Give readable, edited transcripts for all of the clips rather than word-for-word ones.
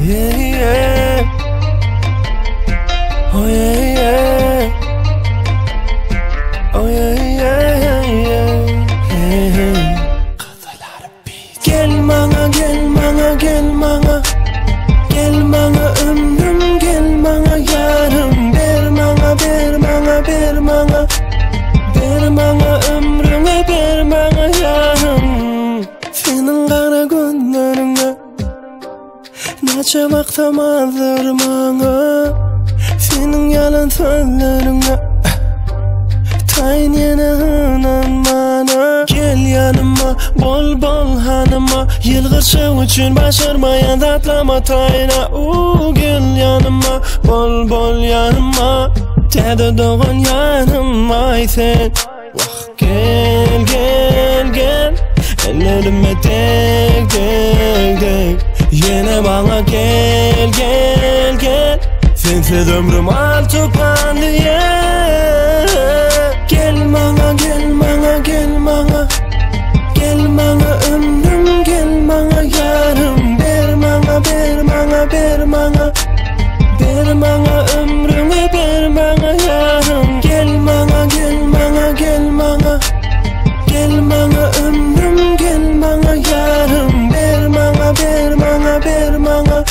Yeah, yeah. Oh yeah, yeah. Oh yeah, yeah, yeah. Gel bana, gel bana, gel bana. Gel bana ömrüm, gel bana yarım. Ver bana, ver bana, ver bana. Ver bana ömrümü, ver bana yarım. Senin kara gözlerine neçe baktamadır bana. Senin yalan sözlerine tayin yine hınan bana. Gel yanıma, bol bol hanıma. Yılgışı üçün başarmayan tatlama tayına. Gel yanıma, bol bol yanıma. Tede doğan yanıma ay sen. Vah gel gel gel. Ellerime tek tek tek. Yine bana gel gel gel. Sensiz ömrüm al tupandı yeah. Gel bana, gel bana, gel bana. Gel bana ömrüm, gel bana yarım. Ver bana, ver bana, ver bana. Ver bana ömrümü, ver bana yarım. Gel bana, gel bana, gel bana. Gel bana ömrüm, gel bana yarım. Ver bana, ver bana, ver bana.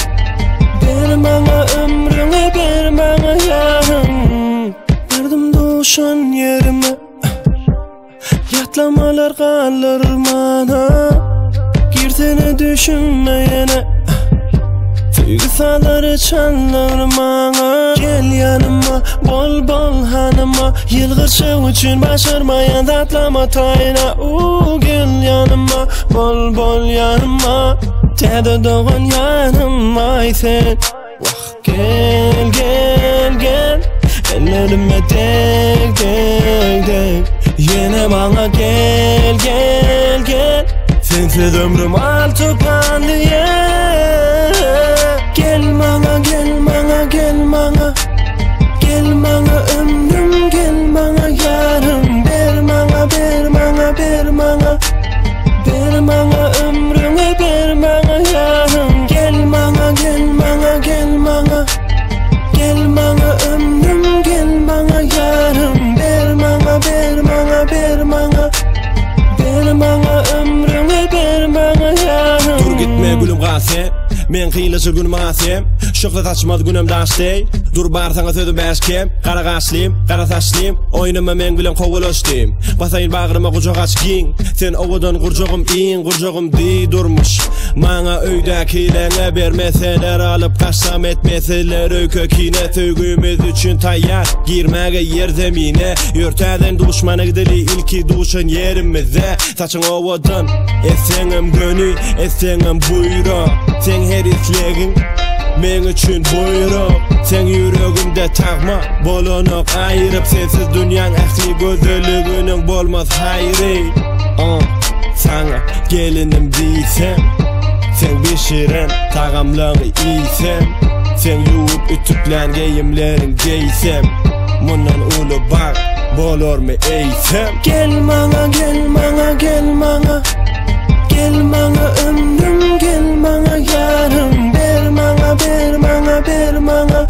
Ver bana ömrümü, ver bana yarım. Verdim doğuşan yerime. Yatlamalar kalır bana. Girsene düşünmeyene. Duygusalları çalır bana. Gel yanıma, bol bol hanıma. Yılgışı üçün başarmayan tatlama tayına. Gel yanıma, bol bol yanıma. Tede doğan yanıma ay sen. Vah gel gel gel. Ellerime tek tek tek. Yine bana gel gel gel. Sensiz ömrüm al tupandı yeah. Gel bana, gel bana, gel bana. Gel bana ömrüm, gel bana yarım. Ver bana, ver bana, ver bana. Ver bana ömrümü, ver bana yarım. Gel bana, gel bana, gel bana. Gel bana ömrüm, gel bana yarım. Ver bana, ver bana, ver bana. Ver bana ömrümü, ver bana yarım. Dur gitme gülüm gase. Men kıyılışı günüm asem. Şokla taşmadı günüm daştey. Dur barsana sözüm beşkem. Kara kaşlıyım, kara saçlıyım. Oynama men gülüm kovuluştayım. Basayın bağrıma kucak açkin. Sen ovadan kurcağım in, kurcağım di durmuş. Mana öydekilerine vermeseler alıp kaçsam etmeseler öykekine. Söygümüz üçün tayyar girmege yer zemine. Yörteden duşmanı gidili ilki duşun yerimizde. Saçın ovadan esenim gönül, esenim buyruğum. Sen her islegin men üçün buyruğum. Sen yüreğimde takma bolonuk ayırıp. Sensiz dünyanın ahli gözölüğünün bolmaz hayri. Sana gelinim diysem. Sen pişiren tağamlarını iysem. Sen yuvup ütüplen giyimlerin giysem. Bundan ulu bak bolor mu eysem. Gel bana, gel bana, gel bana. Gel bana ömrüm, gel bana yarım. Ver bana, ver bana, ver bana.